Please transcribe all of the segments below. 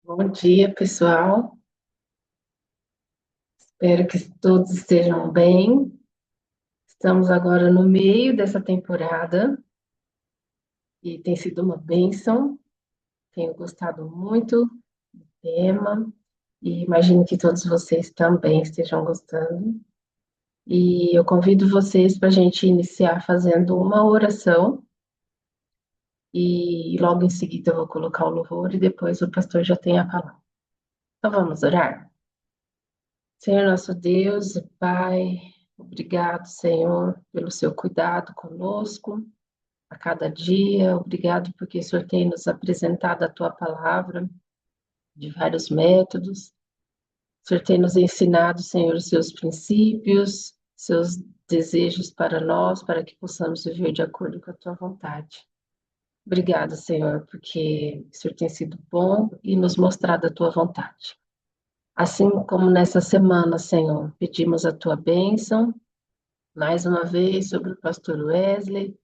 Bom dia, pessoal. Espero que todos estejam bem. Estamos agora no meio dessa temporada e tem sido uma bênção. Tenho gostado muito do tema e imagino que todos vocês também estejam gostando. E eu convido vocês para a gente iniciar fazendo uma oração e logo em seguida eu vou colocar o louvor e depois o pastor já tem a palavra. Então vamos orar? Senhor nosso Deus e Pai, obrigado, Senhor, pelo seu cuidado conosco a cada dia. Obrigado porque o Senhor tem nos apresentado a tua palavra de vários métodos. O Senhor tem nos ensinado, Senhor, os seus princípios, seus desejos para nós, para que possamos viver de acordo com a tua vontade. Obrigado, Senhor, porque o Senhor tem sido bom e nos mostrado a tua vontade. Assim como nessa semana, Senhor, pedimos a tua bênção mais uma vez sobre o pastor Wesley,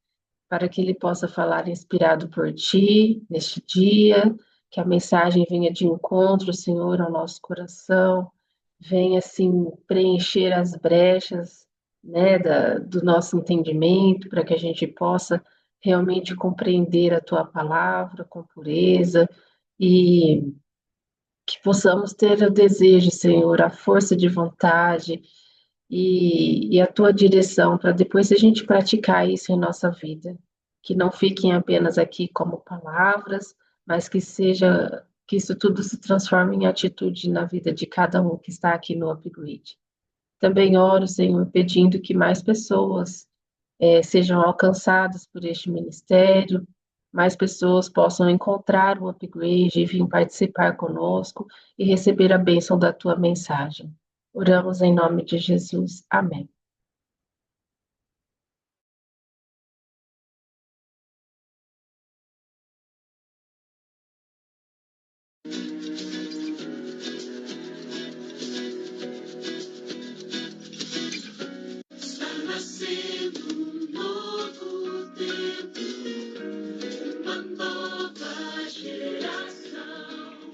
para que ele possa falar inspirado por ti neste dia, que a mensagem venha de encontro, Senhor, ao nosso coração, venha assim preencher as brechas, né, do nosso entendimento, para que a gente possa realmente compreender a tua palavra com pureza e que possamos ter o desejo, Senhor, a força de vontade e a tua direção para depois a gente praticar isso em nossa vida. Que não fiquem apenas aqui como palavras, mas que isso tudo se transforme em atitude na vida de cada um que está aqui no Upgrade. Também oro, Senhor, pedindo que mais pessoas sejam alcançadas por este ministério, mais pessoas possam encontrar o Upgrade e vir participar conosco e receber a bênção da tua mensagem. Oramos em nome de Jesus. Amém. Está nascendo um novo tempo, uma nova geração,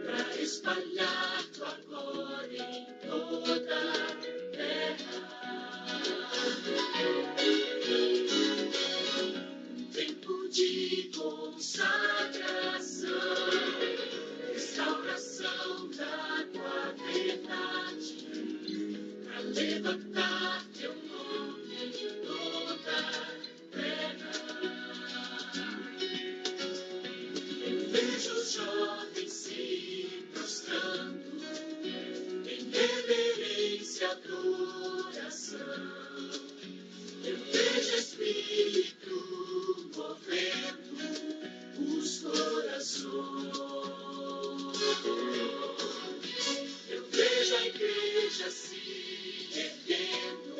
para espalhar tua glória em toda a terra. Um tempo de consagração, restauração da tua verdade, para levantar teu nome em toda a terra. Eu vejo os jovens se prostrando em reverência e adoração. Eu vejo Espírito movendo os corações. Eu vejo a igreja se erguendo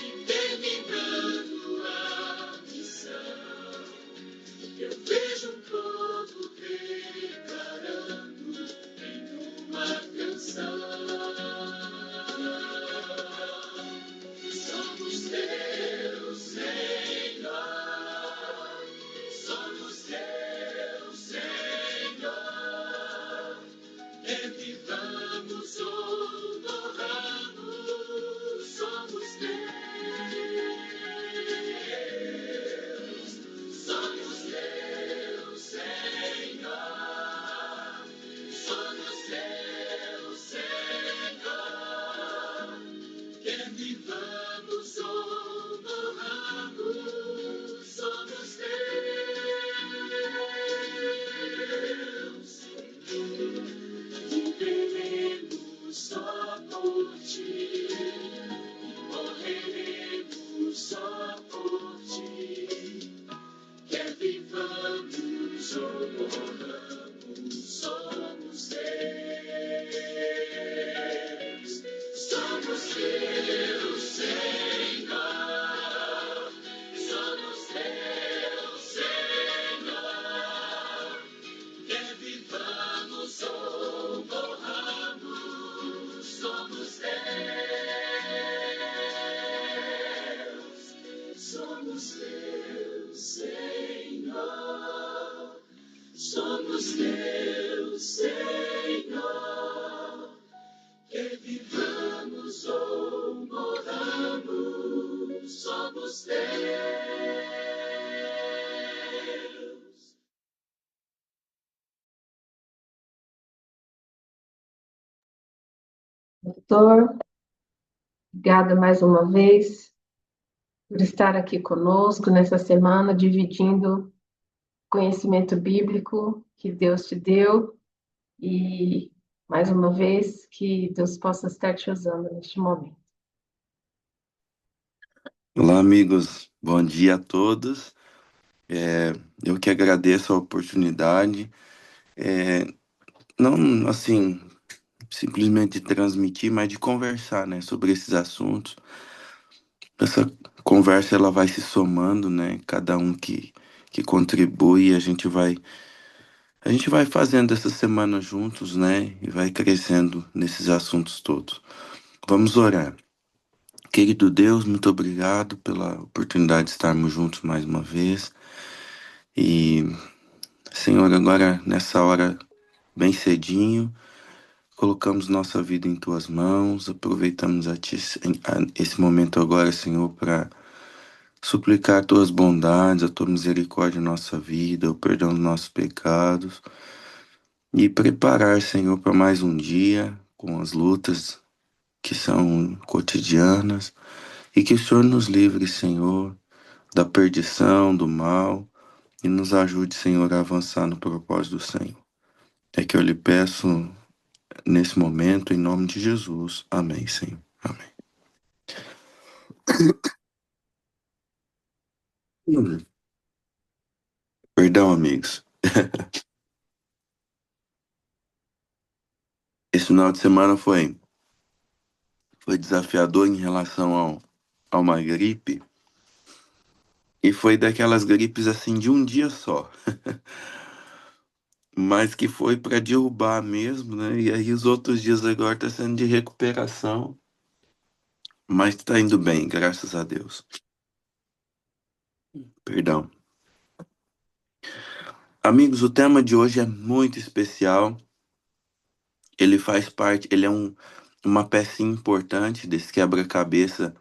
e terminando a missão. Eu vejo um povo declarando em uma canção: somos teus, Senhor, somos teus, Senhor. Revivamos, honramos, somos teus, somos teus, Senhor, somos teus, Senhor. Revivamos, honramos, somos teus. Viveremos só por ti, morreremos só por ti. Quer vivamos ou morramos, somos teus. Somos teus, Senhor. Somos teus, Senhor. Quer vivamos ou morramos, somos teus. Somos teus, Senhor. Somos teus, Doutor, obrigada mais uma vez por estar aqui conosco nessa semana, dividindo conhecimento bíblico que Deus te deu e, mais uma vez, que Deus possa estar te usando neste momento. Olá, amigos. Bom dia a todos. Eu que agradeço a oportunidade. É, não, assim, simplesmente de transmitir, mas de conversar, né, sobre esses assuntos. Essa conversa ela vai se somando, né? Cada um que contribui, a gente vai fazendo essa semana juntos, né? E vai crescendo nesses assuntos todos. Vamos orar. Querido Deus, muito obrigado pela oportunidade de estarmos juntos mais uma vez. E Senhor, agora nessa hora, bem cedinho, colocamos nossa vida em tuas mãos, aproveitamos esse momento agora, Senhor, para suplicar tuas bondades, a tua misericórdia em nossa vida, o perdão dos nossos pecados e preparar, Senhor, para mais um dia com as lutas que são cotidianas e que o Senhor nos livre, Senhor, da perdição, do mal e nos ajude, Senhor, a avançar no propósito do Senhor. É que eu lhe peço nesse momento, em nome de Jesus. Amém, Senhor. Amém. Hum. Perdão, amigos. Esse final de semana foi desafiador em relação a uma gripe. E foi daquelas gripes assim de um dia só. Mas que foi para derrubar mesmo, né? E aí os outros dias agora tá sendo de recuperação. Mas tá indo bem, graças a Deus. Perdão. Amigos, o tema de hoje é muito especial. Ele faz parte, ele é uma pecinha importante desse quebra-cabeça.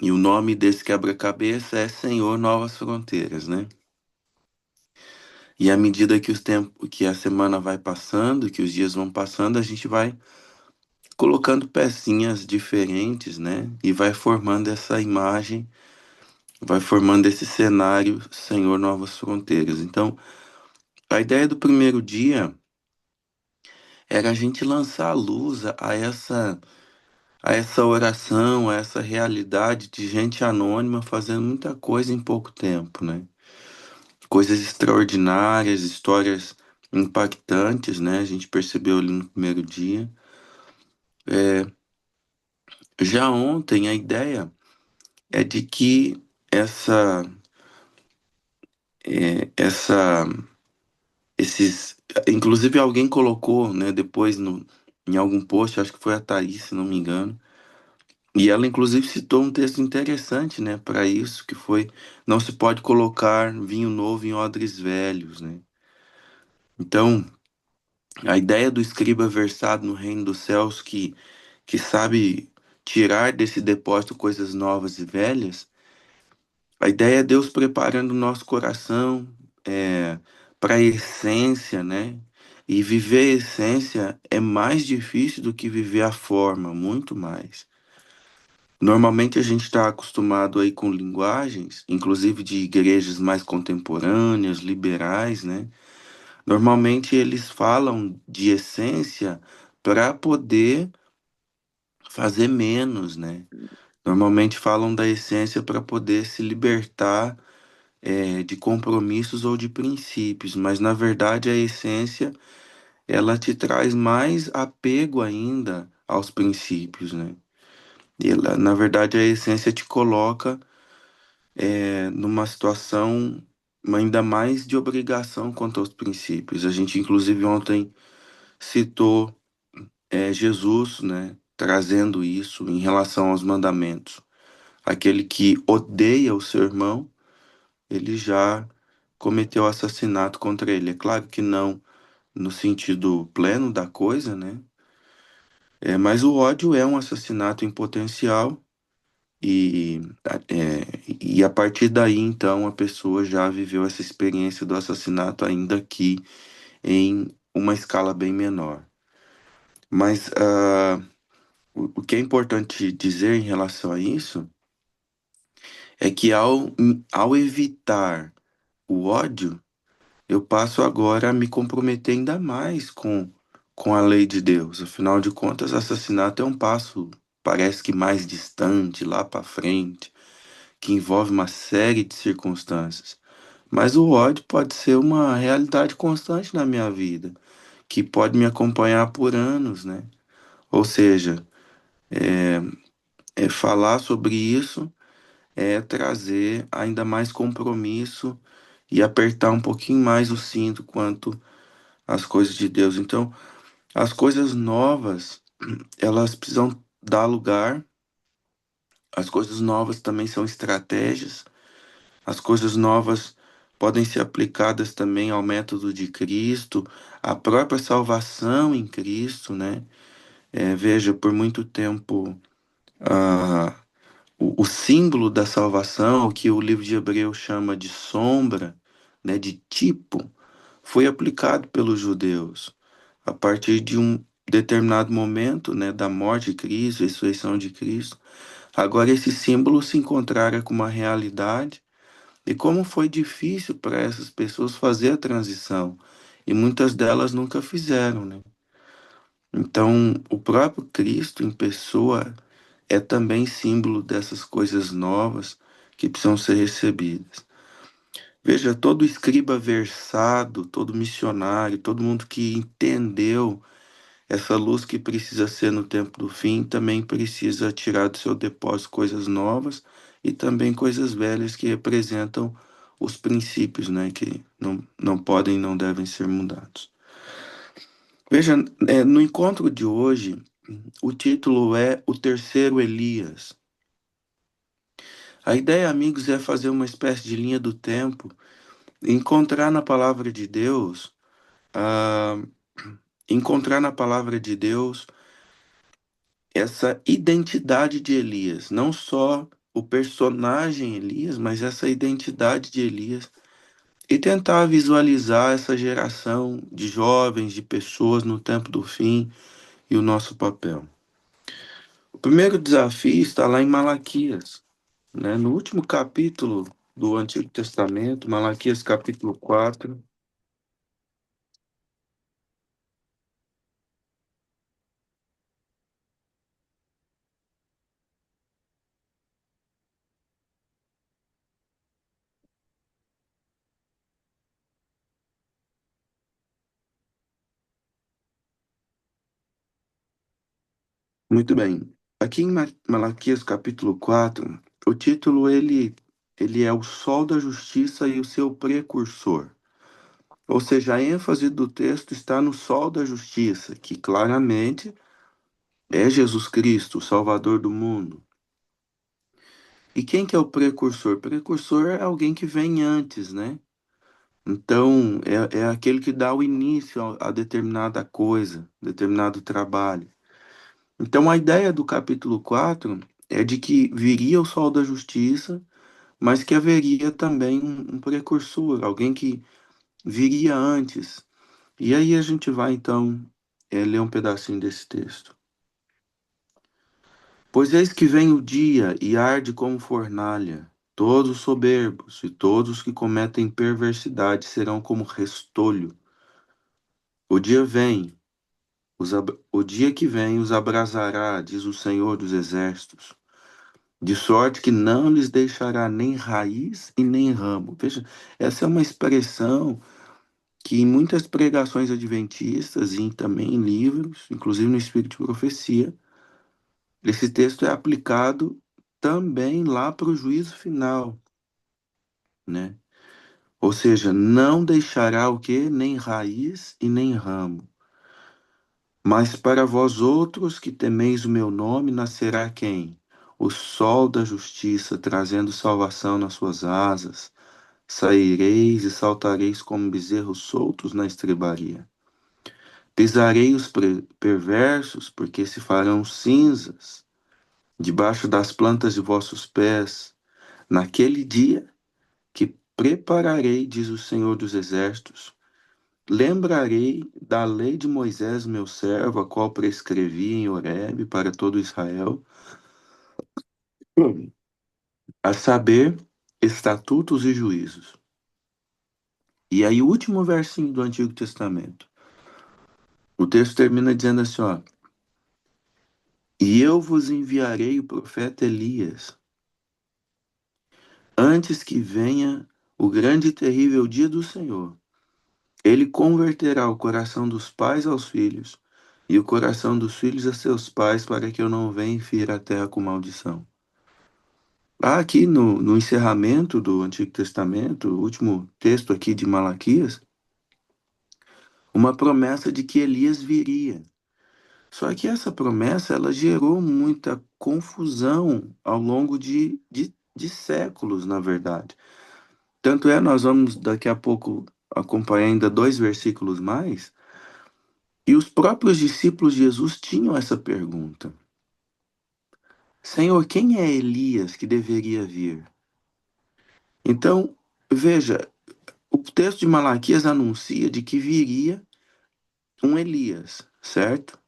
E o nome desse quebra-cabeça é Senhor Novas Fronteiras, né? E à medida que os tempos, que a semana vai passando, que os dias vão passando, a gente vai colocando pecinhas diferentes, né? E vai formando essa imagem, vai formando esse cenário Senhor Novas Fronteiras. Então, a ideia do primeiro dia era a gente lançar a luz a essa oração, a essa realidade de gente anônima fazendo muita coisa em pouco tempo, né? Coisas extraordinárias, histórias impactantes, né? A gente percebeu ali no primeiro dia. Já ontem a ideia é de que essa, é, essa, esses, inclusive alguém colocou, né? Depois em algum post, acho que foi a Thaís, se não me engano. E ela inclusive citou um texto interessante, né? Para isso que foi, não se pode colocar vinho novo em odres velhos, né? Então a ideia do escriba versado no reino dos céus que sabe tirar desse depósito coisas novas e velhas, a ideia é Deus preparando o nosso coração para a essência, né? E viver a essência é mais difícil do que viver a forma, muito mais. Normalmente a gente está acostumado aí com linguagens, inclusive de igrejas mais contemporâneas, liberais, né? Normalmente eles falam de essência para poder fazer menos, né? Normalmente falam da essência para poder se libertar de compromissos ou de princípios, mas na verdade a essência ela te traz mais apego ainda aos princípios, né? E ela, na verdade a essência te coloca numa situação ainda mais de obrigação quanto aos princípios. A gente inclusive ontem citou Jesus, né, trazendo isso em relação aos mandamentos. Aquele que odeia o seu irmão, ele já cometeu assassinato contra ele. É claro que não no sentido pleno da coisa, né? Mas o ódio é um assassinato em potencial e, e a partir daí, então, a pessoa já viveu essa experiência do assassinato, ainda que em uma escala bem menor. Mas o que é importante dizer em relação a isso é que ao evitar o ódio, eu passo agora a me comprometer ainda mais com a lei de Deus. Afinal de contas, assassinato é um passo, parece que mais distante, lá para frente, que envolve uma série de circunstâncias. Mas o ódio pode ser uma realidade constante na minha vida, que pode me acompanhar por anos, né? Ou seja, falar sobre isso é trazer ainda mais compromisso e apertar um pouquinho mais o cinto quanto às coisas de Deus. Então, as coisas novas, elas precisam dar lugar. As coisas novas também são estratégias. As coisas novas podem ser aplicadas também ao método de Cristo, à própria salvação em Cristo, né? Veja, por muito tempo, ah, o símbolo da salvação, que o livro de Hebreus chama de sombra, né, de tipo, foi aplicado pelos judeus a partir de um determinado momento, né, da morte de Cristo, ressurreição de Cristo. Agora esse símbolo se encontrara com uma realidade e como foi difícil para essas pessoas fazer a transição e muitas delas nunca fizeram, né? Então, o próprio Cristo em pessoa é também símbolo dessas coisas novas que precisam ser recebidas. Veja, todo escriba versado, todo missionário, todo mundo que entendeu essa luz que precisa ser no tempo do fim, também precisa tirar do seu depósito coisas novas e também coisas velhas que representam os princípios, né, que não podem e não devem ser mudados. Veja, no encontro de hoje, o título é O Terceiro Elias. A ideia, amigos, é fazer uma espécie de linha do tempo, encontrar na palavra de Deus, ah, encontrar na palavra de Deus essa identidade de Elias, não só o personagem Elias, mas essa identidade de Elias, e tentar visualizar essa geração de jovens, de pessoas no tempo do fim e o nosso papel. O primeiro desafio está lá em Malaquias, né? No último capítulo do Antigo Testamento, Malaquias capítulo 4. Muito bem. Aqui em Malaquias capítulo 4, o título ele é o Sol da Justiça e o seu precursor. Ou seja, a ênfase do texto está no Sol da Justiça, que claramente é Jesus Cristo, o Salvador do mundo. E quem que é o precursor? Precursor é alguém que vem antes, né? Então, é aquele que dá o início a determinada coisa, determinado trabalho. Então, a ideia do capítulo 4 é de que viria o sol da justiça, mas que haveria também um precursor, alguém que viria antes. E aí a gente vai, então, ler um pedacinho desse texto. Pois eis que vem o dia e arde como fornalha. Todos os soberbos e todos os que cometem perversidade serão como restolho. O dia vem, o dia que vem os abrasará, diz o Senhor dos Exércitos, de sorte que não lhes deixará nem raiz e nem ramo. Veja, essa é uma expressão que em muitas pregações adventistas e também em livros, inclusive no Espírito de Profecia, esse texto é aplicado também lá para o juízo final, né? Ou seja, não deixará o quê? Nem raiz e nem ramo. Mas para vós outros que temeis o meu nome, nascerá quem? O sol da justiça, trazendo salvação nas suas asas. Saireis e saltareis como bezerros soltos na estrebaria. Pisarei os perversos, porque se farão cinzas debaixo das plantas de vossos pés. Naquele dia que prepararei, diz o Senhor dos Exércitos, lembrarei da lei de Moisés, meu servo, a qual prescrevi em Horebe para todo Israel, a saber, estatutos e juízos. E aí, o último versinho do Antigo Testamento. O texto termina dizendo assim, ó: E eu vos enviarei o profeta Elias, antes que venha o grande e terrível dia do Senhor. Ele converterá o coração dos pais aos filhos, e o coração dos filhos a seus pais, para que eu não venha e fira a terra com maldição. Há aqui no encerramento do Antigo Testamento, o último texto aqui de Malaquias, uma promessa de que Elias viria. Só que essa promessa ela gerou muita confusão ao longo de séculos, na verdade. Tanto é, nós vamos daqui a pouco acompanhar ainda 2 versículos mais, e os próprios discípulos de Jesus tinham essa pergunta: Senhor, quem é Elias que deveria vir? Então, veja, o texto de Malaquias anuncia de que viria um Elias, certo?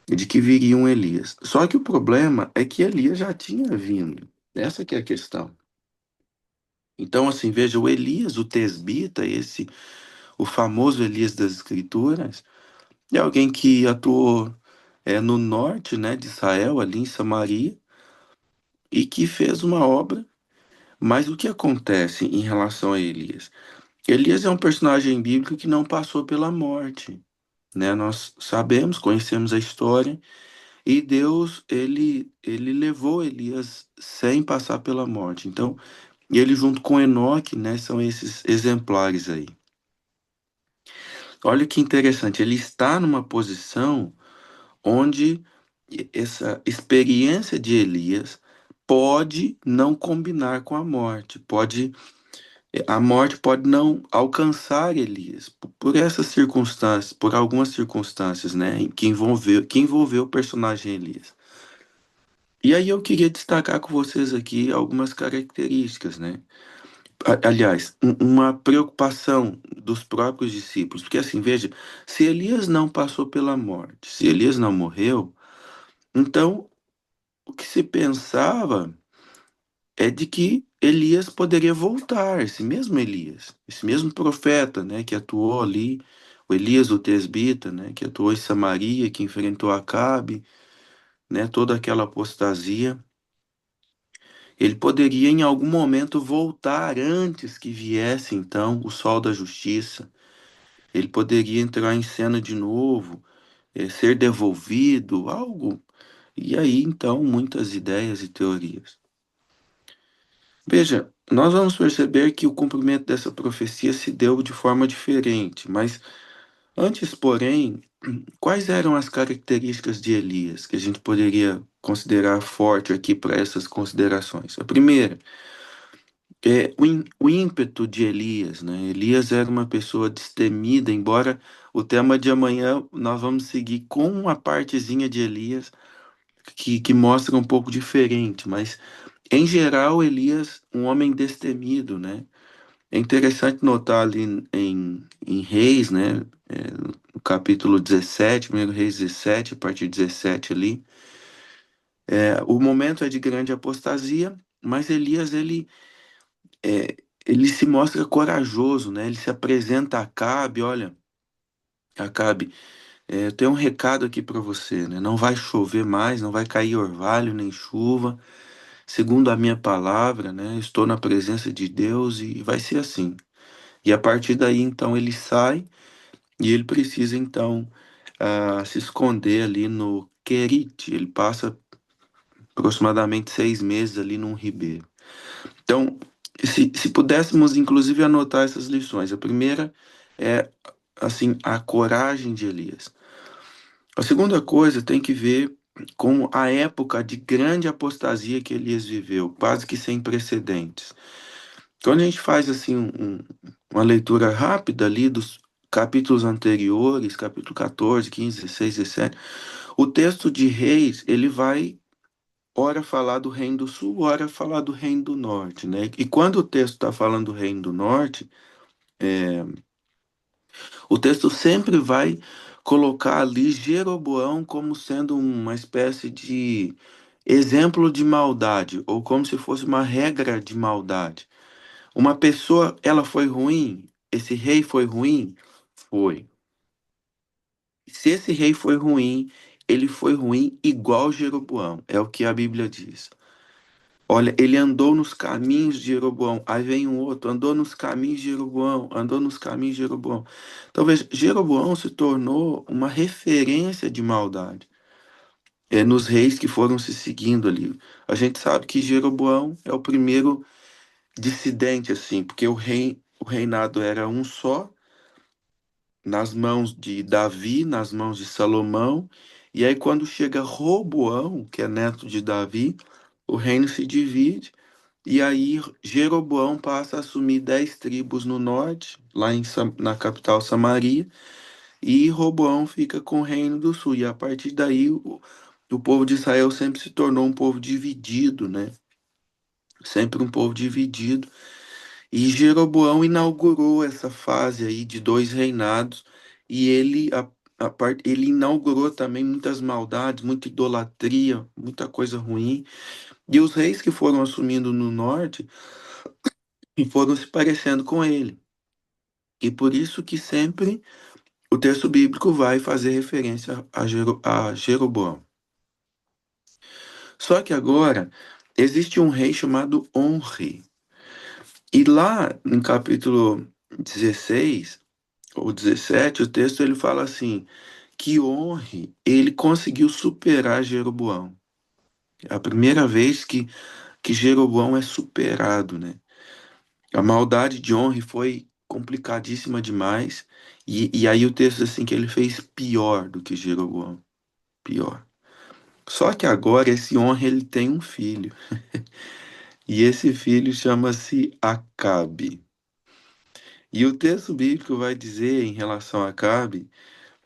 De que viria um Elias. Só que o problema é que Elias já tinha vindo. Essa que é a questão. Então, assim, veja, o Elias, o tesbita, o famoso Elias das Escrituras, é alguém que atuou no norte, né, de Israel, ali em Samaria, e que fez uma obra. Mas o que acontece em relação a Elias? Elias é um personagem bíblico que não passou pela morte, né? Nós sabemos, conhecemos a história, e Deus, ele levou Elias sem passar pela morte. Então, ele junto com Enoque, né, são esses exemplares aí. Olha que interessante, ele está numa posição onde essa experiência de Elias pode não combinar com a morte, a morte pode não alcançar Elias por essas circunstâncias, por algumas circunstâncias, né, que envolveu o personagem Elias. E aí eu queria destacar com vocês aqui algumas características, né? Aliás, uma preocupação dos próprios discípulos, porque assim, veja, se Elias não passou pela morte, se Elias não morreu, então o que se pensava é de que Elias poderia voltar, esse mesmo profeta, né, que atuou ali, o Elias o tesbita, né, que atuou em Samaria, que enfrentou Acabe, né, toda aquela apostasia. Ele poderia em algum momento voltar antes que viesse então o sol da justiça. Ele poderia entrar em cena de novo, ser devolvido, algo. E aí então muitas ideias e teorias. Veja, nós vamos perceber que o cumprimento dessa profecia se deu de forma diferente, mas antes, porém, quais eram as características de Elias que a gente poderia considerar forte aqui para essas considerações? A primeira o ímpeto de Elias, né? Elias era uma pessoa destemida, embora o tema de amanhã nós vamos seguir com uma partezinha de Elias que mostra um pouco diferente, mas em geral Elias, um homem destemido, né? É interessante notar ali em Reis, né? No capítulo 17, 1 Reis 17, a partir de 17 ali, o momento é de grande apostasia, mas Elias, ele se mostra corajoso, né? Ele se apresenta a Acabe, olha, Acabe, eu tenho um recado aqui para você, né? Não vai chover mais, não vai cair orvalho nem chuva, segundo a minha palavra, né? Estou na presença de Deus e vai ser assim. E a partir daí, então, ele sai e ele precisa, então, se esconder ali no Querite. Ele passa aproximadamente 6 meses ali num ribeiro. Então, se pudéssemos, inclusive, anotar essas lições. A primeira é, assim, a coragem de Elias. A segunda coisa tem que ver com a época de grande apostasia que Elias viveu, quase que sem precedentes. Quando a gente faz, assim, uma leitura rápida ali dos capítulos anteriores, capítulo 14, 15, 16, 17, o texto de Reis, ele vai ora falar do reino do sul, ora falar do reino do norte, né? E quando o texto está falando do reino do norte, O texto sempre vai colocar ali Jeroboão como sendo uma espécie de exemplo de maldade, ou como se fosse uma regra de maldade. Uma pessoa, ela foi ruim? Esse rei foi ruim? Foi. Se esse rei foi ruim, ele foi ruim igual Jeroboão, é o que a Bíblia diz. Olha, ele andou nos caminhos de Jeroboão. Aí vem um outro, andou nos caminhos de Jeroboão, andou nos caminhos de Jeroboão. Talvez Jeroboão se tornou uma referência de maldade. É nos reis que foram se seguindo ali. A gente sabe que Jeroboão é o primeiro dissidente, assim, porque o reinado era um só, nas mãos de Davi, nas mãos de Salomão. E aí, quando chega Roboão, que é neto de Davi, o reino se divide. E aí Jeroboão passa a assumir 10 tribos no norte, lá na capital Samaria, e Roboão fica com o reino do sul. E a partir daí o povo de Israel sempre se tornou um povo dividido, né? Sempre um povo dividido. E Jeroboão inaugurou essa fase aí de dois reinados, e ele inaugurou também muitas maldades, muita idolatria, muita coisa ruim. E os reis que foram assumindo no norte e foram se parecendo com ele. E por isso que sempre o texto bíblico vai fazer referência a Jeroboão. Só que agora existe um rei chamado Onri. E lá no capítulo 16 ou 17, o texto ele fala assim, que Onri, ele conseguiu superar Jeroboão. É a primeira vez que Jeroboão é superado, né? A maldade de Onri foi complicadíssima demais. E aí o texto assim que ele fez pior do que Jeroboão, pior. Só que agora esse Onri ele tem um filho. E esse filho chama-se Acabe. E o texto bíblico vai dizer em relação a Acabe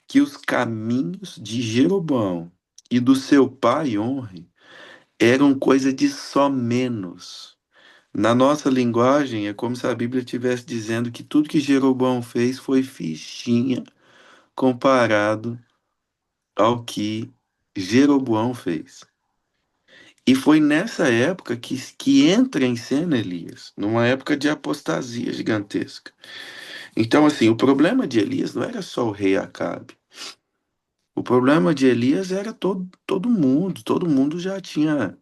que os caminhos de Jeroboão e do seu pai Onri eram coisa de só menos. Na nossa linguagem, é como se a Bíblia estivesse dizendo que tudo que Jeroboão fez foi fichinha comparado ao que Jeroboão fez. E foi nessa época que entra em cena Elias, numa época de apostasia gigantesca. Então, assim, o problema de Elias não era só o rei Acabe. O problema de Elias era todo mundo já tinha,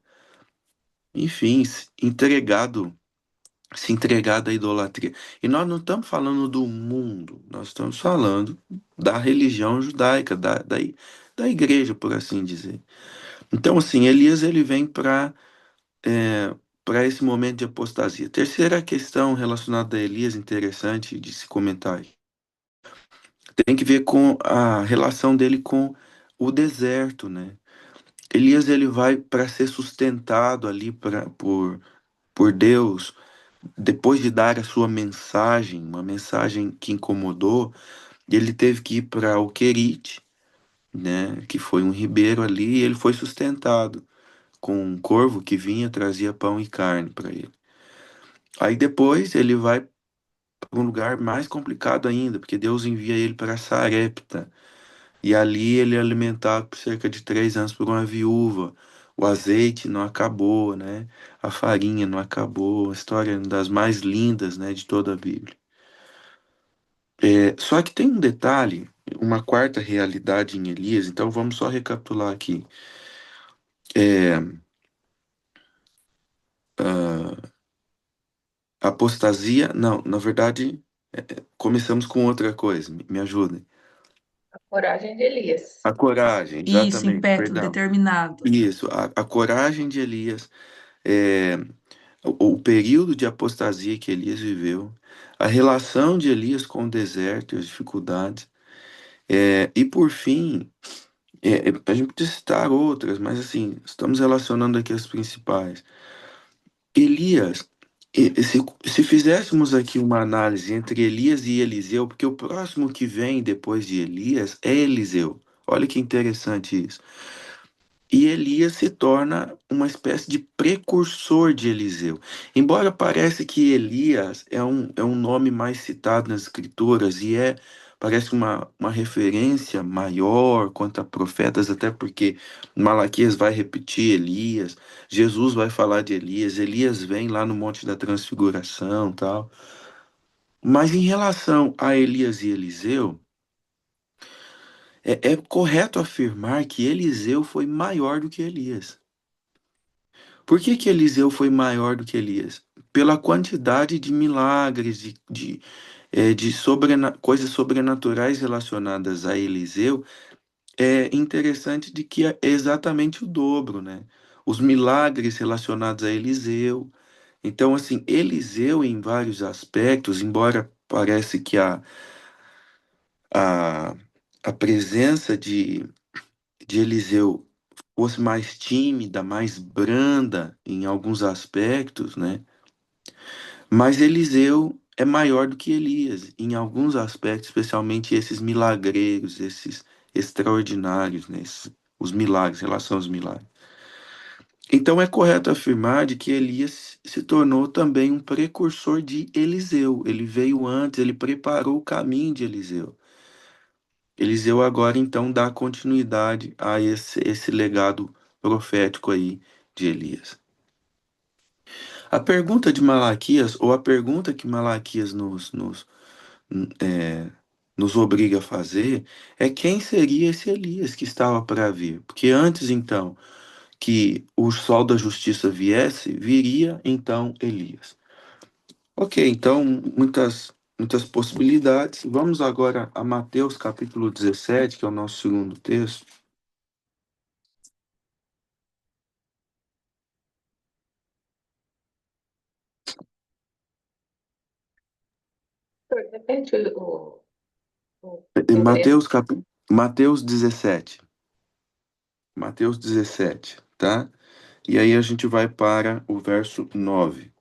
enfim, se entregado à idolatria. E nós não estamos falando do mundo, nós estamos falando da religião judaica, da igreja, por assim dizer. Então, assim, Elias ele vem para esse momento de apostasia. Terceira questão relacionada a Elias, interessante de se comentar, tem que ver com a relação dele com o deserto, né? Elias ele vai para ser sustentado ali por Deus, depois de dar a sua mensagem, uma mensagem que incomodou, ele teve que ir para o Querite, né, que foi um ribeiro ali, e ele foi sustentado com um corvo que vinha, trazia pão e carne para ele. Aí depois ele vai para um lugar mais complicado ainda, porque Deus envia ele para Sarepta, e ali ele é alimentado por cerca de 3 anos por uma viúva. O azeite não acabou, né? A farinha não acabou. A história é uma das mais lindas, né, de toda a Bíblia. Só que tem um detalhe, uma quarta realidade em Elias, então vamos só recapitular aqui. É, ah, apostasia, não, na verdade, começamos com outra coisa, me ajudem. A coragem de Elias. A coragem, Isso, exatamente, impeto perdão. determinado. Isso, a coragem de Elias, é, o período de apostasia que Elias viveu, a relação de Elias com o deserto e as dificuldades, e por fim, a gente pode citar outras, mas assim, estamos relacionando aqui as principais. Elias, se fizéssemos aqui uma análise entre Elias e Eliseu, porque o próximo que vem depois de Elias é Eliseu. Olha que interessante isso. E Elias se torna uma espécie de precursor de Eliseu. Embora pareça que Elias é um nome mais citado nas escrituras, e é parece uma referência maior quanto a profetas, até porque Malaquias vai repetir Elias, Jesus vai falar de Elias, Elias vem lá no Monte da Transfiguração, tal. Mas em relação a Elias e Eliseu, é correto afirmar que Eliseu foi maior do que Elias. Por que que Eliseu foi maior do que Elias? Pela quantidade de milagres, de coisas sobrenaturais relacionadas a Eliseu, é interessante de que é exatamente o dobro, né? Os milagres relacionados a Eliseu. Então, assim, Eliseu, em vários aspectos, embora parece que a, a presença de Eliseu fosse mais tímida, mais branda em alguns aspectos, né? Mas Eliseu é maior do que Elias em alguns aspectos, especialmente esses milagreiros, esses extraordinários, né? Os milagres, em relação aos milagres. Então é correto afirmar de que Elias se tornou também um precursor de Eliseu. Ele veio antes, ele preparou o caminho de Eliseu. Eliseu agora então dá continuidade a esse legado profético aí de Elias. A pergunta de Malaquias, ou a pergunta que Malaquias é, nos obriga a fazer, é quem seria esse Elias que estava para vir? Porque antes então que o sol da justiça viesse, viria então Elias. Ok, então muitas possibilidades. Vamos agora a Mateus capítulo 17, que é o nosso segundo texto. Repete o Em endereço. Mateus 17. Mateus 17, tá? E aí a gente vai para o verso 9.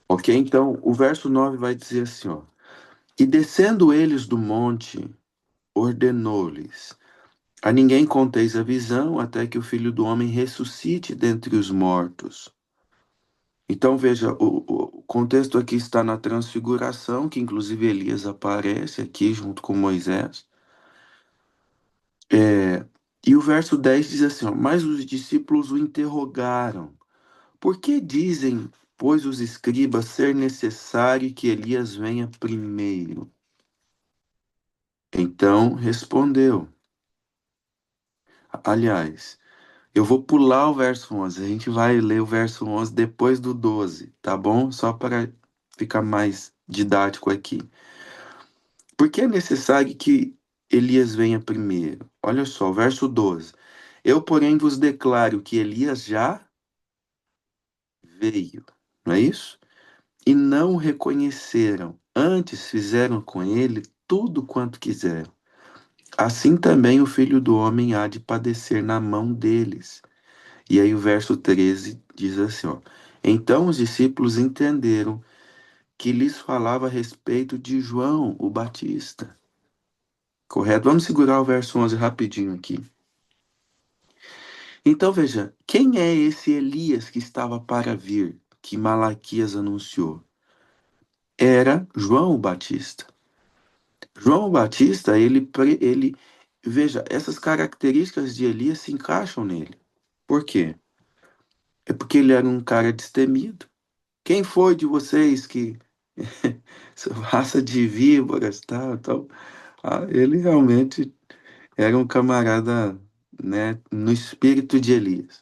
Ok? Então, o verso 9 vai dizer assim, ó. E descendo eles do monte, ordenou-lhes: a ninguém conteis a visão até que o Filho do Homem ressuscite dentre os mortos. Então, veja, o contexto aqui está na transfiguração, que inclusive Elias aparece aqui junto com Moisés. E o verso 10 diz assim, ó, mas os discípulos o interrogaram. Por que dizem, pois, os escribas ser necessário que Elias venha primeiro? Então respondeu. Aliás, eu vou pular o verso 11. A gente vai ler o verso 11 depois do 12, tá bom? Só para ficar mais didático aqui. Por que é necessário que Elias venha primeiro? Olha só, verso 12. Eu, porém, vos declaro que Elias já veio, não é isso? E não o reconheceram. Antes fizeram com ele tudo quanto quiseram. Assim também o Filho do Homem há de padecer na mão deles. E aí o verso 13 diz assim, ó. Então os discípulos entenderam que lhes falava a respeito de João, o Batista. Correto? Vamos segurar o verso 11 rapidinho aqui. Então veja, quem é esse Elias que estava para vir, que Malaquias anunciou? Era João o Batista. João Batista, veja, essas características de Elias se encaixam nele. Por quê? É porque ele era um cara destemido. Quem foi de vocês que raça de víboras, tal, tal? Ah, ele realmente era um camarada, né, no espírito de Elias.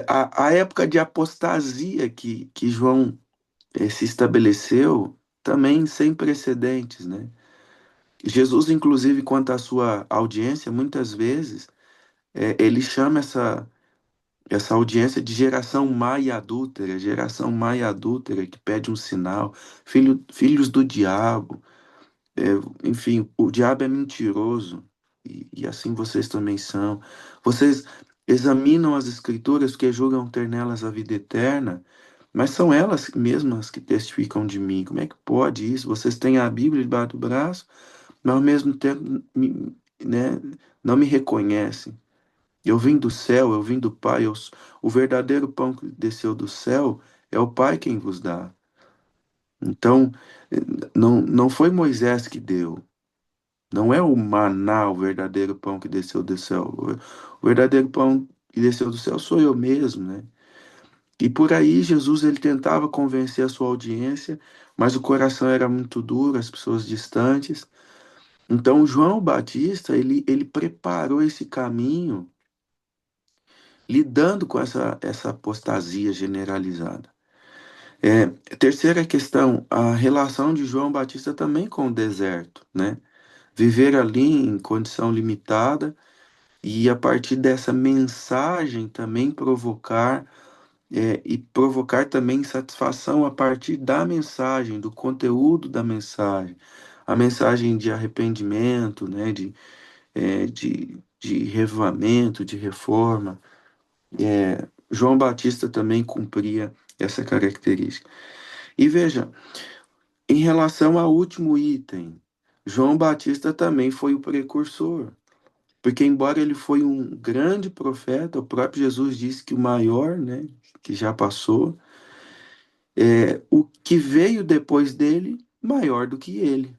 A época de apostasia que João se estabeleceu também sem precedentes, né? Jesus, inclusive, quanto à sua audiência, muitas vezes ele chama essa audiência de geração má e adúltera que pede um sinal, filhos do diabo. É, enfim, o diabo é mentiroso e assim vocês também são. Vocês examinam as escrituras porque julgam ter nelas a vida eterna, mas são elas mesmas que testificam de mim. Como é que pode isso? Vocês têm a Bíblia debaixo do braço, mas ao mesmo tempo, né, não me reconhecem. Eu vim do céu, eu vim do Pai, o verdadeiro pão que desceu do céu é o Pai quem vos dá. Então, eh, não foi Moisés que deu. Não é o maná, o verdadeiro pão que desceu do céu. O verdadeiro pão que desceu do céu sou eu mesmo, né? E por aí Jesus ele tentava convencer a sua audiência, mas o coração era muito duro, as pessoas distantes. Então João Batista ele preparou esse caminho, lidando com essa apostasia generalizada. É, terceira questão, a relação de João Batista também com o deserto, né? Viver ali em condição limitada e a partir dessa mensagem também e provocar também satisfação a partir da mensagem, do conteúdo da mensagem, a mensagem de arrependimento, né, de revivamento, de reforma. João Batista também cumpria essa característica. E veja, em relação ao último item, João Batista também foi o precursor. Porque, embora ele foi um grande profeta, o próprio Jesus disse que o maior, né, que já passou, o que veio depois dele, maior do que ele.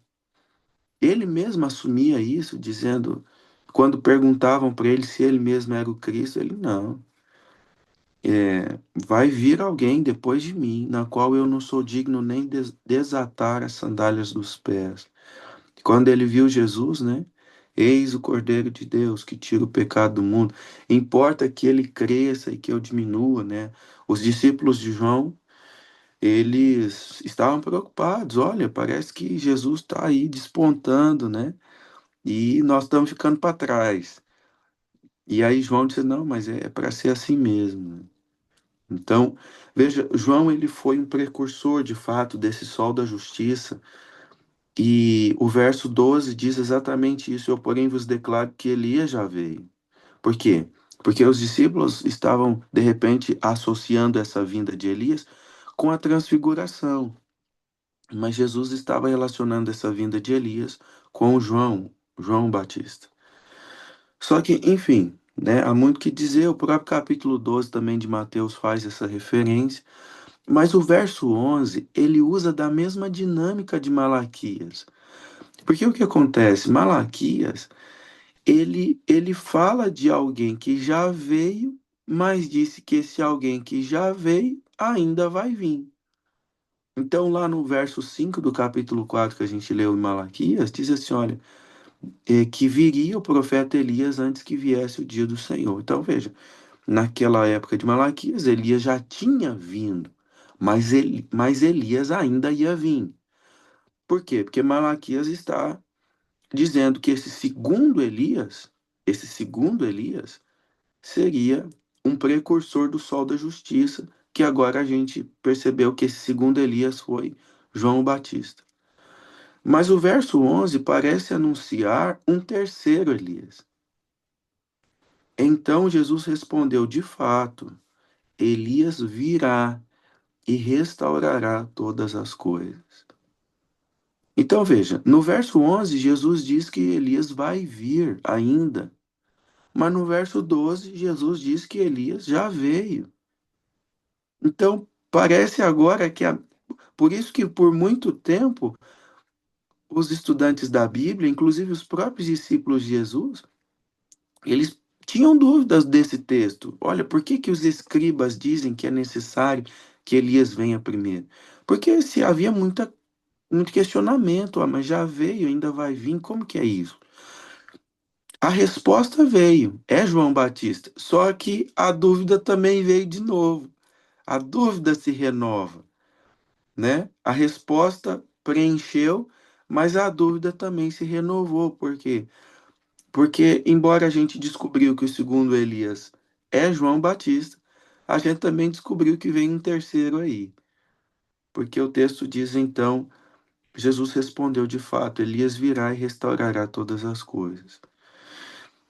Ele mesmo assumia isso, dizendo, quando perguntavam para ele se ele mesmo era o Cristo, ele não. Vai vir alguém depois de mim, na qual eu não sou digno nem desatar as sandálias dos pés. Quando ele viu Jesus, né? Eis o Cordeiro de Deus que tira o pecado do mundo. Importa que ele cresça e que eu diminua, né? Os discípulos de João, eles estavam preocupados. Olha, parece que Jesus está aí despontando, né? E nós estamos ficando para trás. E aí João disse, não, mas é para ser assim mesmo. Então, veja, João ele foi um precursor de fato desse sol da justiça. E o verso 12 diz exatamente isso. Eu, porém, vos declaro que Elias já veio. Por quê? Porque os discípulos estavam, de repente, associando essa vinda de Elias com a transfiguração. Mas Jesus estava relacionando essa vinda de Elias com João Batista. Só que, enfim, né, há muito que dizer. O próprio capítulo 12 também de Mateus faz essa referência. Mas o verso 11, ele usa da mesma dinâmica de Malaquias. Porque o que acontece? Malaquias, ele fala de alguém que já veio, mas disse que esse alguém que já veio ainda vai vir. Então, lá no verso 5 do capítulo 4 que a gente leu em Malaquias, diz assim: olha, que viria o profeta Elias antes que viesse o dia do Senhor. Então, veja, naquela época de Malaquias, Elias já tinha vindo, mas Elias ainda ia vir. Por quê? Porque Malaquias está dizendo que esse segundo Elias, seria um precursor do sol da justiça, que agora a gente percebeu que esse segundo Elias foi João Batista. Mas o verso 11 parece anunciar um terceiro Elias. Então Jesus respondeu: de fato, Elias virá e restaurará todas as coisas. Então veja, no verso 11, Jesus diz que Elias vai vir ainda. Mas no verso 12, Jesus diz que Elias já veio. Então, parece agora por isso que por muito tempo os estudantes da Bíblia, inclusive os próprios discípulos de Jesus, eles tinham dúvidas desse texto. Olha, por que que os escribas dizem que é necessário que Elias venha primeiro? Porque se havia muito questionamento, mas já veio, ainda vai vir, como que é isso? A resposta veio, é João Batista, só que a dúvida também veio de novo. A dúvida se renova, né? A resposta preencheu, mas a dúvida também se renovou. Por quê? Porque, embora a gente descobriu que o segundo Elias é João Batista, a gente também descobriu que vem um terceiro aí. Porque o texto diz então, Jesus respondeu de fato, Elias virá e restaurará todas as coisas.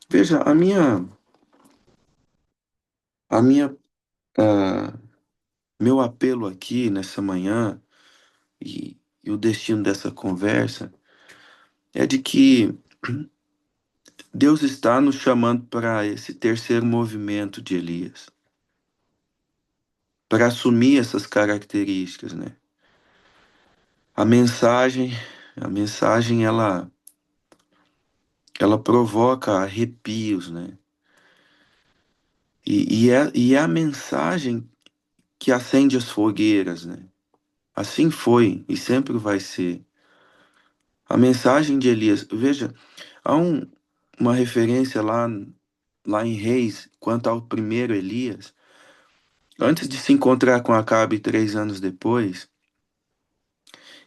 Veja, a minha, ah, meu apelo aqui nessa manhã e o destino dessa conversa é de que Deus está nos chamando para esse terceiro movimento de Elias, para assumir essas características, né? A mensagem, a mensagem ela provoca arrepios, né? E é a mensagem que acende as fogueiras, né? Assim foi e sempre vai ser. A mensagem de Elias, veja, há uma referência lá em Reis quanto ao primeiro Elias. Antes de se encontrar com Acabe 3 anos depois,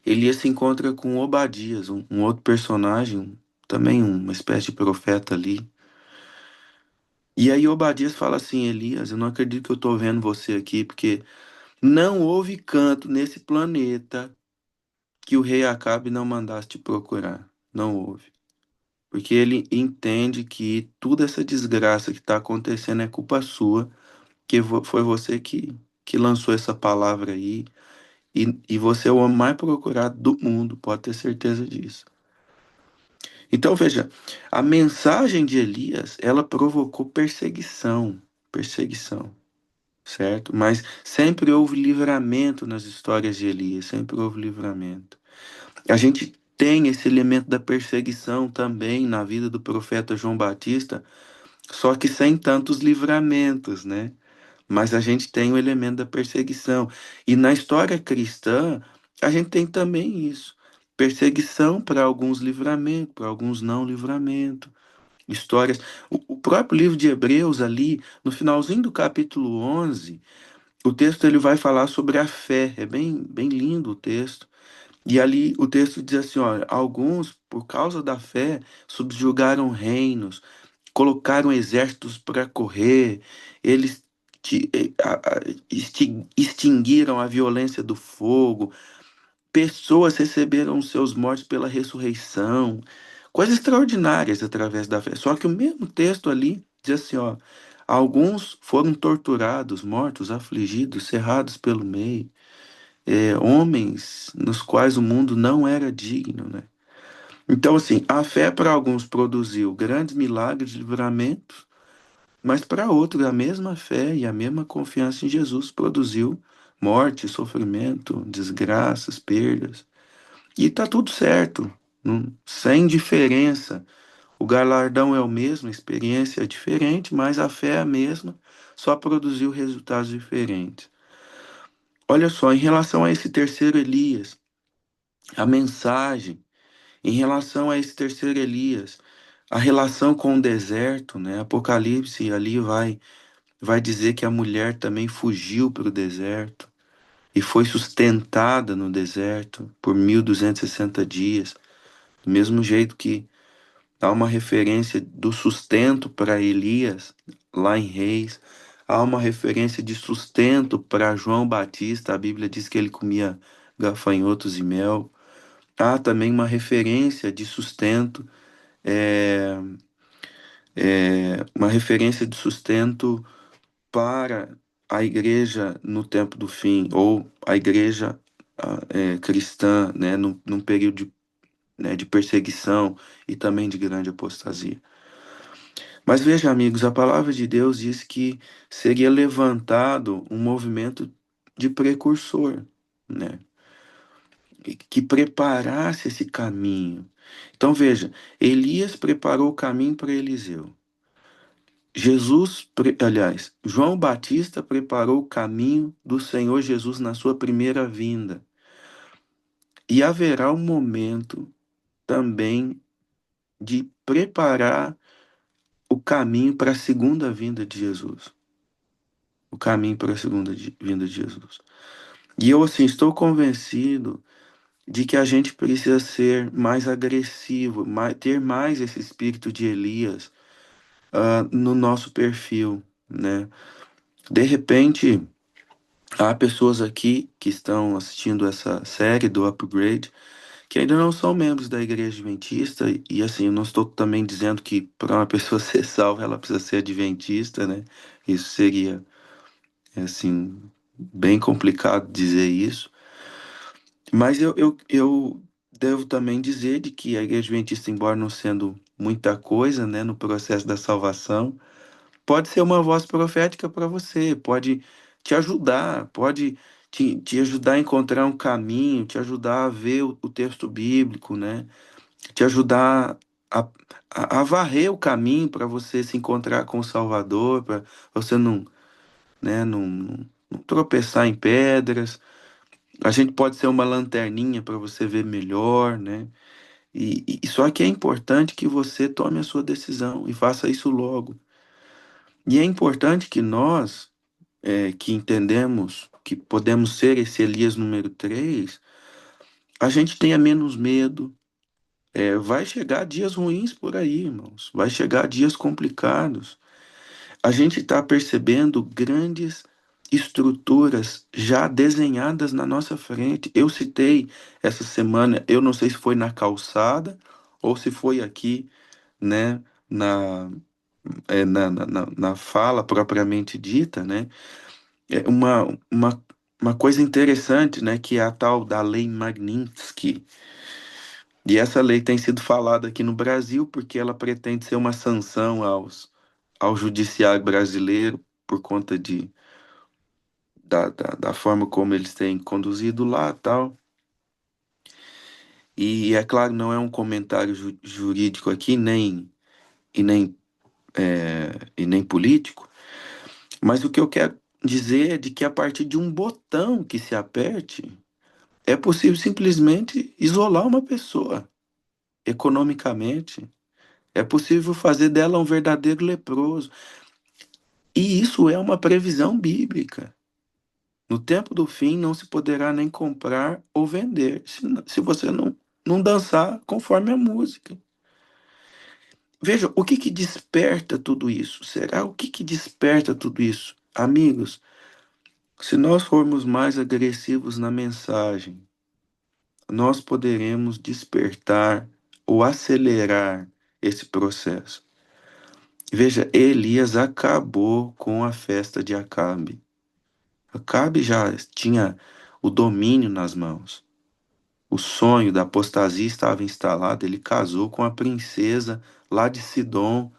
Elias se encontra com Obadias, um outro personagem, também uma espécie de profeta ali. E aí Obadias fala assim, Elias, eu não acredito que eu estou vendo você aqui, porque não houve canto nesse planeta que o rei Acabe não mandasse te procurar. Não houve. Porque ele entende que toda essa desgraça que está acontecendo é culpa sua, que foi você que lançou essa palavra aí, e você é o homem mais procurado do mundo, pode ter certeza disso. Então, veja, a mensagem de Elias, ela provocou perseguição, perseguição, certo? Mas sempre houve livramento nas histórias de Elias, sempre houve livramento. A gente tem esse elemento da perseguição também na vida do profeta João Batista, só que sem tantos livramentos, né? Mas a gente tem o elemento da perseguição. E na história cristã, a gente tem também isso. Perseguição para alguns livramento, para alguns não livramento. Histórias. O próprio livro de Hebreus ali, no finalzinho do capítulo 11, o texto ele vai falar sobre a fé. É bem, bem lindo o texto. E ali o texto diz assim, olha, alguns, por causa da fé, subjugaram reinos, colocaram exércitos para correr, eles extinguiram a violência do fogo, pessoas receberam seus mortos pela ressurreição, coisas extraordinárias através da fé. Só que o mesmo texto ali diz assim, ó, alguns foram torturados, mortos, afligidos, cerrados pelo meio, homens nos quais o mundo não era digno, né? Então, assim, a fé para alguns produziu grandes milagres de livramento, mas para outros, a mesma fé e a mesma confiança em Jesus produziu morte, sofrimento, desgraças, perdas. E tá tudo certo, sem diferença. O galardão é o mesmo, a experiência é diferente, mas a fé é a mesma, só produziu resultados diferentes. Olha só, em relação a esse terceiro Elias, a mensagem, em relação a esse terceiro Elias, a relação com o deserto, né? Apocalipse ali vai dizer que a mulher também fugiu para o deserto e foi sustentada no deserto por 1260 dias. Do mesmo jeito que há uma referência do sustento para Elias, lá em Reis, há uma referência de sustento para João Batista, a Bíblia diz que ele comia gafanhotos e mel. Há também uma referência de sustento, é, uma referência de sustento para a igreja no tempo do fim, ou a igreja cristã, né, num período de perseguição e também de grande apostasia. Mas veja, amigos, a palavra de Deus diz que seria levantado um movimento de precursor, né, que preparasse esse caminho. Então veja, Elias preparou o caminho para Eliseu. Aliás, João Batista preparou o caminho do Senhor Jesus na sua primeira vinda. E haverá um momento também de preparar o caminho para a segunda vinda de Jesus. O caminho para a segunda vinda de Jesus. E eu, assim, estou convencido de que a gente precisa ser mais agressivo, ter mais esse espírito de Elias, no nosso perfil, né? De repente, há pessoas aqui que estão assistindo essa série do Upgrade que ainda não são membros da Igreja Adventista, e assim, eu não estou também dizendo que para uma pessoa ser salva ela precisa ser adventista, né? Isso seria, assim, bem complicado dizer isso. Mas eu devo também dizer de que a Igreja Adventista, embora não sendo muita coisa, né, no processo da salvação, pode ser uma voz profética para você, pode te ajudar, pode te ajudar a encontrar um caminho, te ajudar a ver o texto bíblico, né? Te ajudar a, a varrer o caminho para você se encontrar com o Salvador, para você não, né, não tropeçar em pedras. A gente pode ser uma lanterninha para você ver melhor, né? E só que é importante que você tome a sua decisão e faça isso logo. E é importante que nós, que entendemos que podemos ser esse Elias número 3, a gente tenha menos medo. Vai chegar dias ruins por aí, irmãos. Vai chegar dias complicados. A gente está percebendo grandes estruturas já desenhadas na nossa frente. Eu citei essa semana, eu não sei se foi na calçada ou se foi aqui, né, na, na fala propriamente dita, né? É uma coisa interessante, né, que é a tal da Lei Magnitsky. E essa lei tem sido falada aqui no Brasil porque ela pretende ser uma sanção ao judiciário brasileiro por conta da forma como eles têm conduzido lá tal. E é claro, não é um comentário jurídico aqui, e nem, e nem político, mas o que eu quero dizer é de que a partir de um botão que se aperte, é possível simplesmente isolar uma pessoa economicamente. É possível fazer dela um verdadeiro leproso. E isso é uma previsão bíblica. No tempo do fim não se poderá nem comprar ou vender, se você não dançar conforme a música. Veja, o que que desperta tudo isso? Será o que que desperta tudo isso? Amigos, se nós formos mais agressivos na mensagem, nós poderemos despertar ou acelerar esse processo. Veja, Elias acabou com a festa de Acabe. Acabe já tinha o domínio nas mãos. O sonho da apostasia estava instalado. Ele casou com a princesa lá de Sidom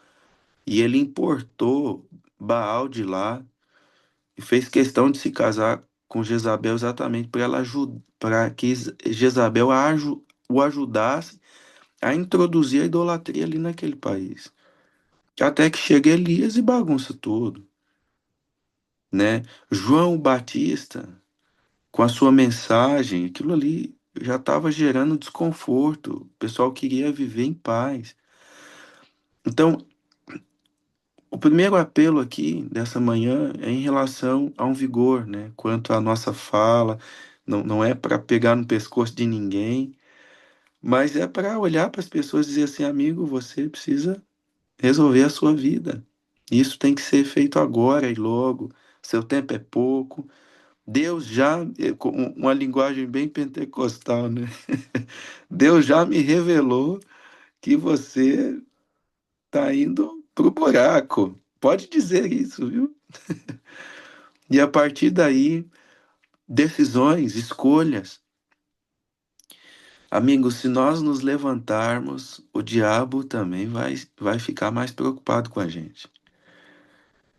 e ele importou Baal de lá e fez questão de se casar com Jezabel exatamente para que Jezabel o ajudasse a introduzir a idolatria ali naquele país. Até que chega Elias e bagunça tudo, né? João Batista, com a sua mensagem, aquilo ali já estava gerando desconforto. O pessoal queria viver em paz. Então, o primeiro apelo aqui dessa manhã é em relação a um vigor, né? Quanto à nossa fala, não é para pegar no pescoço de ninguém, mas é para olhar para as pessoas e dizer assim, amigo, você precisa resolver a sua vida. Isso tem que ser feito agora e logo. Seu tempo é pouco. Deus já, com uma linguagem bem pentecostal, né? Deus já me revelou que você está indo pro buraco. Pode dizer isso, viu? E a partir daí, decisões, escolhas. Amigos, se nós nos levantarmos, o diabo também vai ficar mais preocupado com a gente.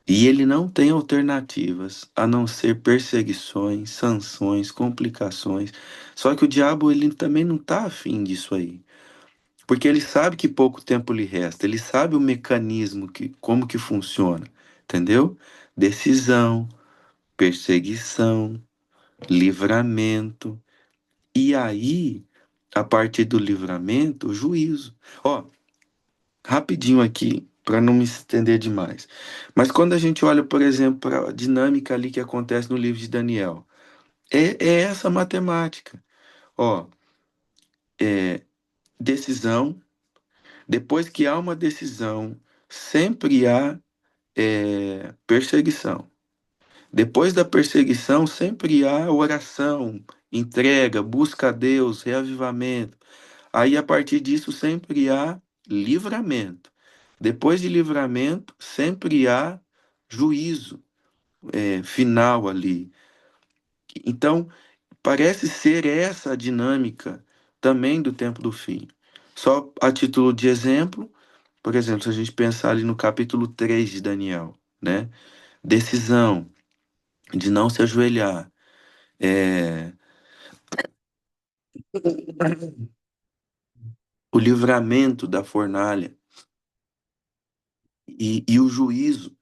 E ele não tem alternativas a não ser perseguições, sanções, complicações. Só que o diabo ele também não está afim disso aí. Porque ele sabe que pouco tempo lhe resta, ele sabe o mecanismo, como que funciona, entendeu? Decisão, perseguição, livramento, e aí, a partir do livramento, o juízo. Ó, rapidinho aqui, para não me estender demais. Mas quando a gente olha, por exemplo, para a dinâmica ali que acontece no livro de Daniel, é essa matemática. Ó, decisão, depois que há uma decisão, sempre há perseguição. Depois da perseguição, sempre há oração, entrega, busca a Deus, reavivamento. Aí, a partir disso, sempre há livramento. Depois de livramento, sempre há juízo, final ali. Então, parece ser essa a dinâmica também do tempo do fim. Só a título de exemplo, por exemplo, se a gente pensar ali no capítulo 3 de Daniel, né? Decisão de não se ajoelhar, É, o livramento da fornalha e o juízo,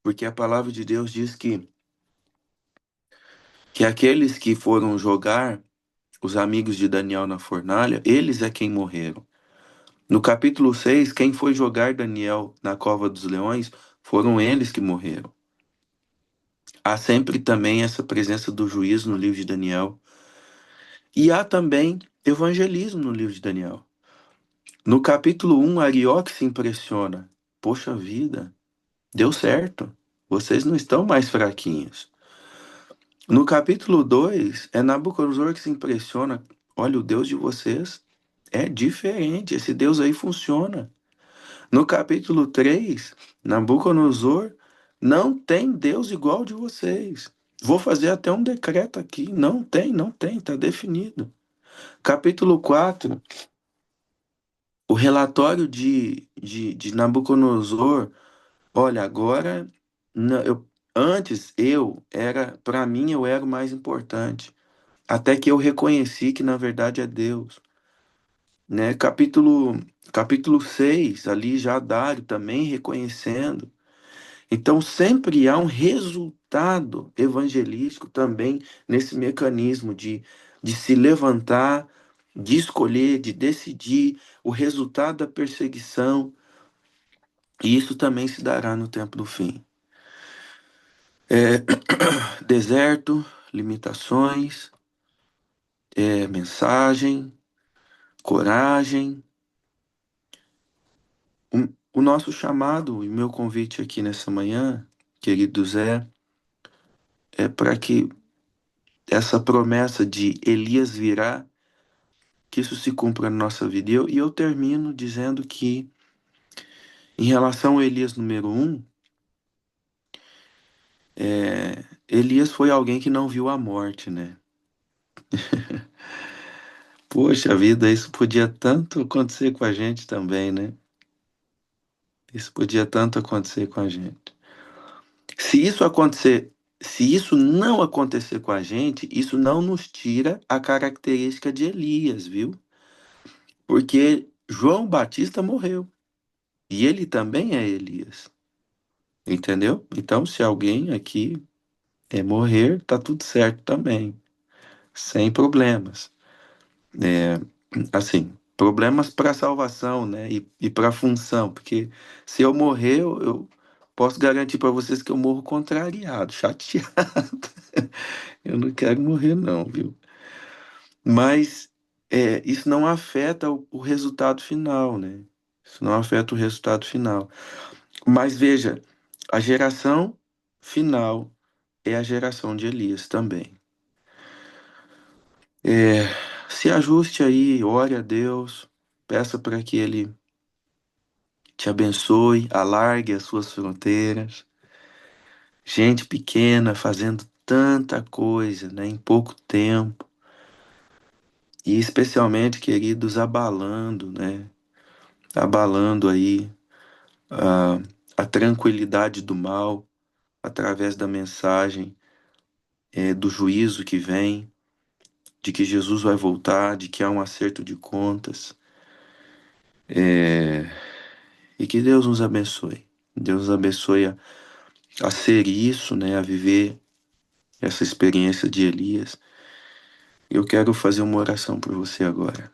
porque a palavra de Deus diz que aqueles que foram jogar os amigos de Daniel na fornalha, eles é quem morreram. No capítulo 6, quem foi jogar Daniel na cova dos leões foram eles que morreram. Há sempre também essa presença do juízo no livro de Daniel. E há também evangelismo no livro de Daniel. No capítulo 1, Arioque se impressiona. Poxa vida, deu certo. Vocês não estão mais fraquinhos. No capítulo 2, é Nabucodonosor que se impressiona. Olha, o Deus de vocês é diferente. Esse Deus aí funciona. No capítulo 3, Nabucodonosor não tem Deus igual de vocês. Vou fazer até um decreto aqui. Não tem, está definido. Capítulo 4, o relatório de Nabucodonosor. Olha, agora, antes para mim, eu era o mais importante. Até que eu reconheci que na verdade é Deus, né? Capítulo 6 ali já Dário também reconhecendo. Então sempre há um resultado evangelístico também nesse mecanismo de se levantar, de escolher, de decidir o resultado da perseguição, e isso também se dará no tempo do fim. Deserto, limitações, mensagem, coragem. O nosso chamado e meu convite aqui nessa manhã, querido Zé, é para que essa promessa de Elias virá, que isso se cumpra na nossa vida. E eu termino dizendo que, em relação a Elias número um, Elias foi alguém que não viu a morte, né? Poxa vida, isso podia tanto acontecer com a gente também, né? Isso podia tanto acontecer com a gente. Se isso acontecer, se isso não acontecer com a gente, isso não nos tira a característica de Elias, viu? Porque João Batista morreu e ele também é Elias, entendeu? Então, se alguém aqui morrer, tá tudo certo também, sem problemas. É, assim, problemas para salvação, né? E para função, porque se eu morrer, eu posso garantir para vocês que eu morro contrariado, chateado. Eu não quero morrer, não, viu? Mas isso não afeta o resultado final, né? Isso não afeta o resultado final. Mas veja, a geração final é a geração de Elias também. É, se ajuste aí, ore a Deus, peça para que Ele te abençoe, alargue as suas fronteiras. Gente pequena fazendo tanta coisa, né, em pouco tempo. E especialmente, queridos, abalando, né? Abalando aí a, a tranquilidade do mal através da mensagem do juízo que vem, de que Jesus vai voltar, de que há um acerto de contas. É, e que Deus nos abençoe. Deus nos abençoe a ser isso, né? A viver essa experiência de Elias. Eu quero fazer uma oração por você agora.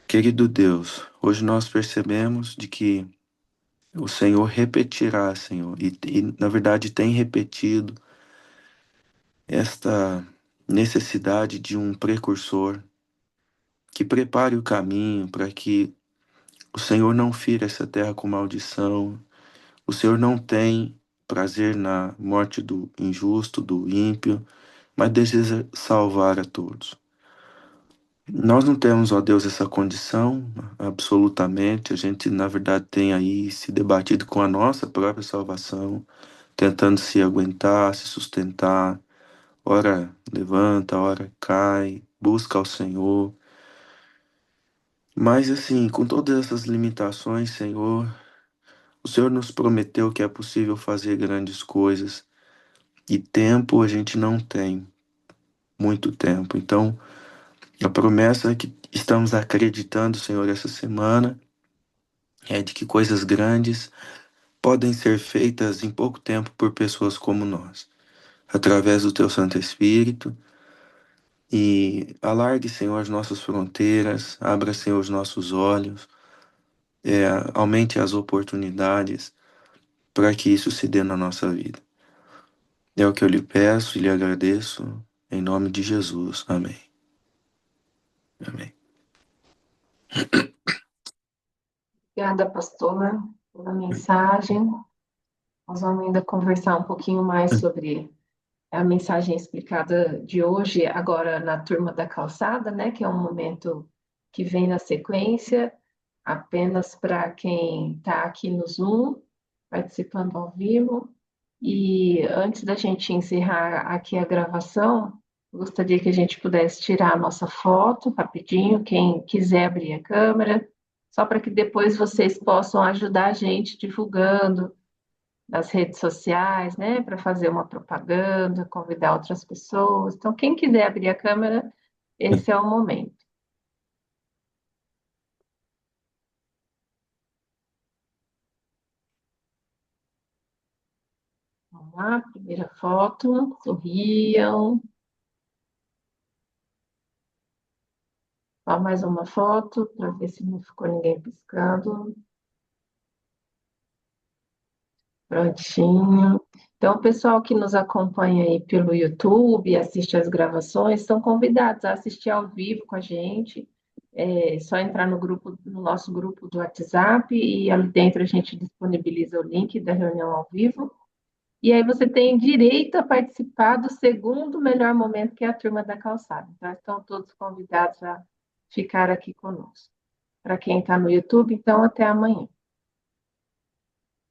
Querido Deus, hoje nós percebemos de que o Senhor repetirá, Senhor, e na verdade tem repetido esta necessidade de um precursor que prepare o caminho para que o Senhor não fira essa terra com maldição. O Senhor não tem prazer na morte do injusto, do ímpio, mas deseja salvar a todos. Nós não temos, ó Deus, essa condição, absolutamente. A gente, na verdade, tem aí se debatido com a nossa própria salvação, tentando se aguentar, se sustentar. Ora levanta, ora cai, busca ao Senhor. Mas, assim, com todas essas limitações, Senhor, O Senhor nos prometeu que é possível fazer grandes coisas e tempo a gente não tem, muito tempo. Então, a promessa que estamos acreditando, Senhor, essa semana é de que coisas grandes podem ser feitas em pouco tempo por pessoas como nós, através do Teu Santo Espírito. E alargue, Senhor, as nossas fronteiras, abra, Senhor, os nossos olhos, aumente as oportunidades para que isso se dê na nossa vida. É o que eu lhe peço e lhe agradeço, em nome de Jesus. Amém. Amém. Obrigada, pastora, pela mensagem. Nós vamos ainda conversar um pouquinho mais sobre a mensagem explicada de hoje, agora na Turma da Calçada, né, que é um momento que vem na sequência, apenas para quem está aqui no Zoom, participando ao vivo. E antes da gente encerrar aqui a gravação, gostaria que a gente pudesse tirar a nossa foto rapidinho, quem quiser abrir a câmera, só para que depois vocês possam ajudar a gente divulgando nas redes sociais, né, para fazer uma propaganda, convidar outras pessoas. Então, quem quiser abrir a câmera, esse é o momento. Vamos lá, primeira foto, sorriam. Só mais uma foto para ver se não ficou ninguém piscando. Prontinho. Então, o pessoal que nos acompanha aí pelo YouTube, assiste as gravações, estão convidados a assistir ao vivo com a gente. É só entrar no grupo, no nosso grupo do WhatsApp e ali dentro a gente disponibiliza o link da reunião ao vivo. E aí você tem direito a participar do segundo melhor momento, que é a Turma da Calçada. Então, estão todos convidados a ficar aqui conosco. Para quem está no YouTube, então, até amanhã.